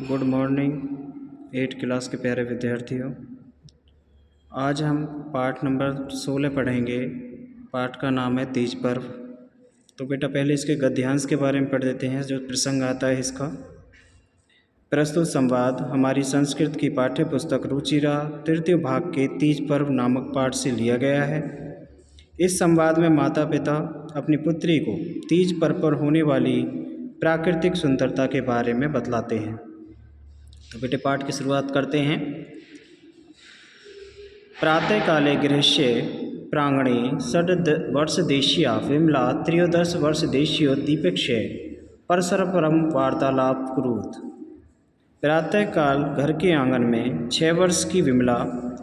Good morning 8 class के प्यारे विद्यार्थियों। आज हम पाठ नंबर 16 पढ़ेंगे। पाठ का नाम है तीज पर्व। तो बेटा पहले इसके गद्यांश के बारे में पढ़ देते हैं जो प्रसंग आता है इसका। प्रस्तुत संवाद हमारी संस्कृत की पाठ्य पुस्तक रुचिरा तृतीय भाग के तीज पर्व नामक पाठ से लिया गया है। इस संवाद में माता पिता अपनी पुत्री को तीज पर्व पर होने वाली प्राकृतिक सुंदरता के बारे में बतलाते हैं। तो बेटे पाठ की शुरुआत करते हैं। प्रातःकाले गृहस्य प्रांगणे षड्वर्षदेशीया विमला त्रयोदशवर्षदेशीयो दीपक्षय परस्परं वार्तालाप कुरुत। प्रातःकाल घर के आंगन में 6 वर्ष की विमला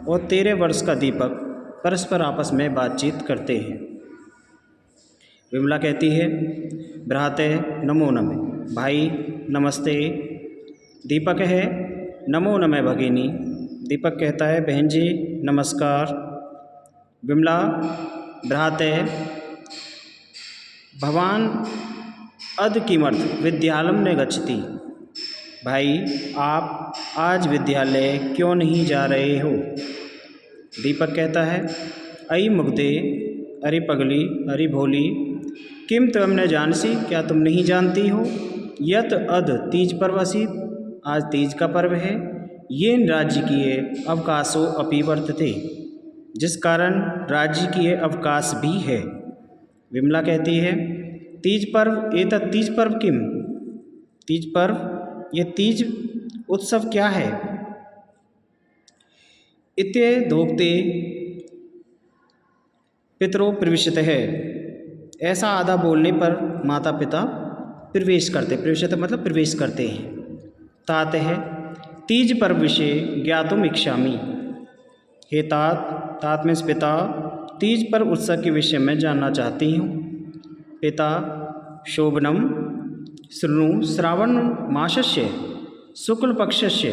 और 13 वर्ष का दीपक परस्पर आपस में बातचीत करते हैं। विमला कहती है, भ्रातः नमो नमः, भाई नमस्ते। दीपक है, नमो नमः भगिनी। दीपक कहता है, बहन जी नमस्कार। विमला, भ्रातः भवान अद्य किमर्थ विद्यालयं न गच्छति। भाई आप आज विद्यालय क्यों नहीं जा रहे हो। दीपक कहता है, अयि मुग्धे, अरे पगली, अरे भोली, किम त्वं न जानसी, क्या तुम नहीं जानती हो, यत अद्य तीज पर्व अस्ति, आज तीज का पर्व है। येन राजकीय अवकाशो अपि वर्तते, जिस कारण राजकीय अवकाश भी है। विमला कहती है, तीज पर्व एतत् तीज पर्व किम। तीज पर्व, ये तीज उत्सव क्या है। इत्ये धोक्ते पितरो प्रविशत है। ऐसा आधा बोलने पर माता पिता प्रवेश करते हैं। तात है, तीज पर्व विषय ज्ञातुम इच्छामि। हे तात में पिता, तीज पर्व उत्सव के विषय में जानना चाहती हूँ। पिता, शोभनम शृणु श्रावण मासस्य शुक्ल पक्षस्य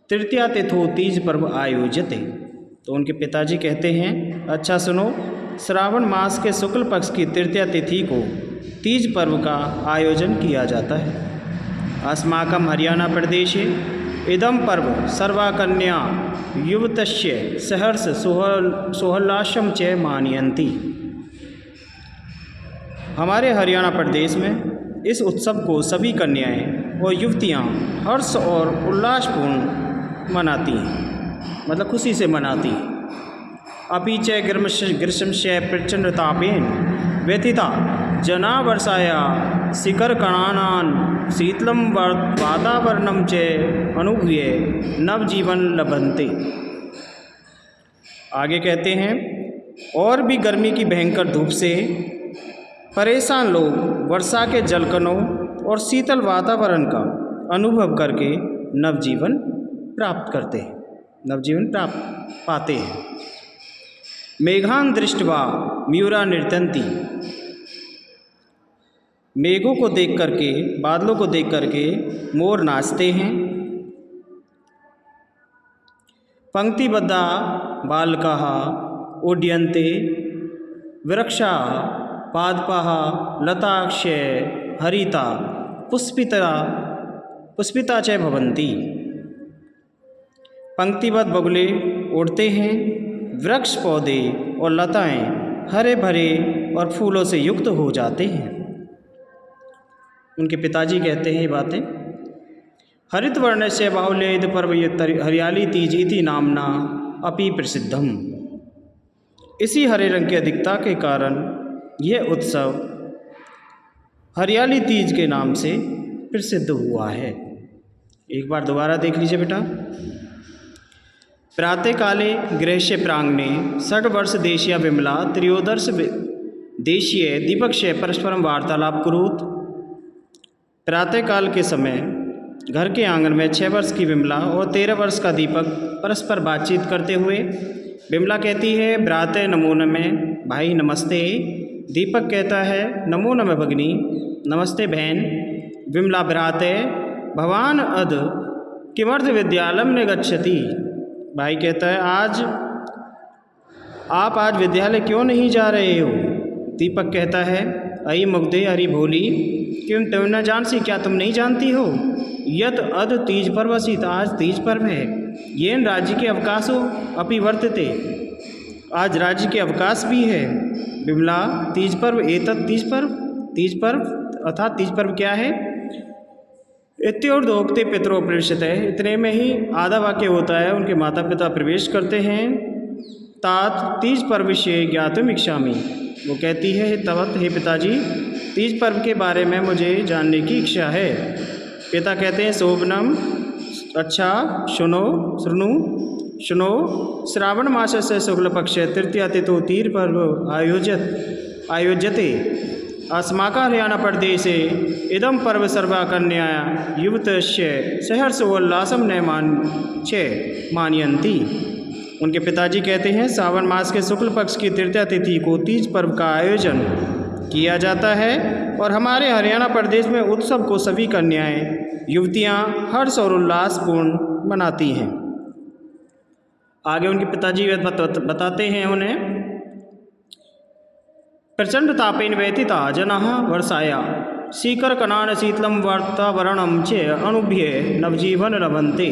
तृतीया तिथो तीज पर्व आयोज्यते। तो उनके पिताजी कहते हैं, अच्छा सुनो, श्रावण मास के शुक्ल पक्ष की तृतीया तिथि को तीज पर्व का आयोजन किया जाता है। अस्माकं हरियाणा प्रदेशे इदं पर्व सर्वाकन्या युवतस्य सहर्ष सोल्लासं च मानयन्ति। हमारे हरियाणा प्रदेश में इस उत्सव को सभी कन्याएं और युवतियां हर्ष और उल्लासपूर्ण मनाती हैं, मतलब खुशी से मनाती हैं। अपि च ग्रीष्मस्य प्रचंडतापेन व्यथिता जना वर्षाया शिखरकणानां शीतलं वातावरणं च अनुभूय नवजीवन लभन्ते। आगे कहते हैं, और भी गर्मी की भयंकर धूप से परेशान लोग वर्षा के जलकणों और शीतल वातावरण का अनुभव करके नवजीवन पाते हैं। मेघान दृष्ट्वा मयूरा नृत्यन्ति। मेघों को देख करके, बादलों को देख करके मोर नाचते हैं। पंक्तिबद्धा बालकाः उड्यन्ते वृक्षाः पादपाः लताक्षय हरिता पुष्पिता च भवन्ति। पंक्तिबद्ध बगुले उड़ते हैं, वृक्ष पौधे और लताएं हरे भरे और फूलों से युक्त हो जाते हैं। उनके पिताजी कहते हैं ये बातें। हरित वर्णस्य बाहुल्येद पर्व हरियाली तीज इति नामना अपि प्रसिद्धम। इसी हरे रंग की अधिकता के कारण यह उत्सव हरियाली तीज के नाम से प्रसिद्ध हुआ है। एक बार दोबारा देख लीजिए बेटा। प्रातःकाले गृहस्य प्रांगणे षड्वर्षदेशीया विमला त्रयोदश देशीय दीपक्षय परस्परम वार्तालाप कुरुत। प्रातःकाल के समय घर के आंगन में 6 वर्ष की विमला और 13 वर्ष का दीपक परस्पर बातचीत करते हुए। विमला कहती है, भ्रातः नमो नमः, भाई नमस्ते। दीपक कहता है, नमो नमः भगिनी, नमस्ते बहन। विमला, भ्रातः भवान अद्य किमर्थ विद्यालयं न गच्छति। भाई कहता है, आप आज विद्यालय क्यों नहीं जा रहे हो। दीपक कहता है, अयि मुग्धे, अरे भोली, क्यों तुम न जानसी, क्या तुम नहीं जानती हो, यत अद तीज पर्व असीत, आज तीज पर्व है। येन राज्य के अवकाशो अपि वर्तते, आज राज्य के अवकाश भी है। विमला तीज पर्व एतत् तीज पर्व, तीज पर्व अर्थात तीज पर्व क्या है। इत्योर्धोक्ते पितरो प्रविशते, इतने में ही आधा वाक्य होता है उनके माता पिता प्रवेश करते हैं। तात तीज पर्व विषय ज्ञातुम इच्छामि, वो कहती है तवत हे पिताजी तीज पर्व के बारे में मुझे जानने की इच्छा है। पिता कहते हैं शोभनम, अच्छा सुनो सुनो सुनो, श्रावण मास से शुक्ल पक्ष तृतीया तिथो तीज पर्व आयोज्यते अस्माकं हरियाणा प्रदेशे इदं पर्व सर्वा कन्या युवतस्य सहर्षोल्लासं न मानयन्ति। उनके पिताजी कहते हैं श्रावण मास के शुक्ल पक्ष की तृतीया तिथि को तीज पर्व का आयोजन किया जाता है और हमारे हरियाणा प्रदेश में उत्सव को सभी कन्याएं युवतियां हर्ष और उल्लासपूर्ण मनाती हैं। आगे उनके पिताजी बताते हैं उन्हें प्रचंड तापेन व्यतीता जनाः वर्षाया शीकरकणान शीतलं वातावरणं च अनुभ्य नवजीवन रमन्ते।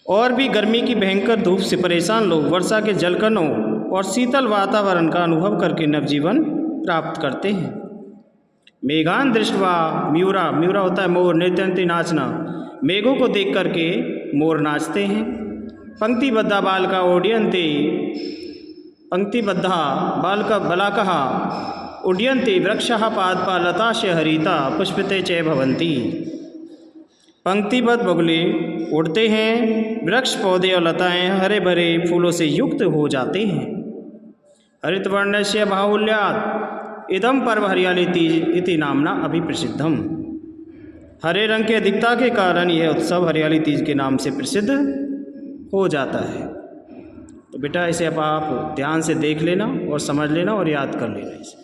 और भी गर्मी की भयंकर धूप से परेशान लोग वर्षा के जलकणों और शीतल वातावरण का अनुभव करके नवजीवन प्राप्त करते हैं। मेघान दृष्ट्वा म्यूरा, म्यूरा होता है मोर, नृत्यन्ति नाचना, मेघों को देख करके मोर नाचते हैं। पंक्तिबद्धा बालका ओड्यन्ते, पंक्तिबद्धा बालका बलाकः उड्यन्ते वृक्षः पादपालताश्च हरिता पुष्पिते च भवन्ति। पंक्तिबद्ध बगुले उड़ते हैं, वृक्ष पौधे और लताएं हरे भरे फूलों से युक्त हो जाते हैं। हरितवर्णस्य बाहुल्यात् इदं पर्व हरियाली तीज इति नामना अभिप्रसिद्धम। हरे रंग की अधिकता के कारण यह उत्सव हरियाली तीज के नाम से प्रसिद्ध हो जाता है। तो बेटा इसे अब आप ध्यान से देख लेना और समझ लेना और याद कर लेना इसे।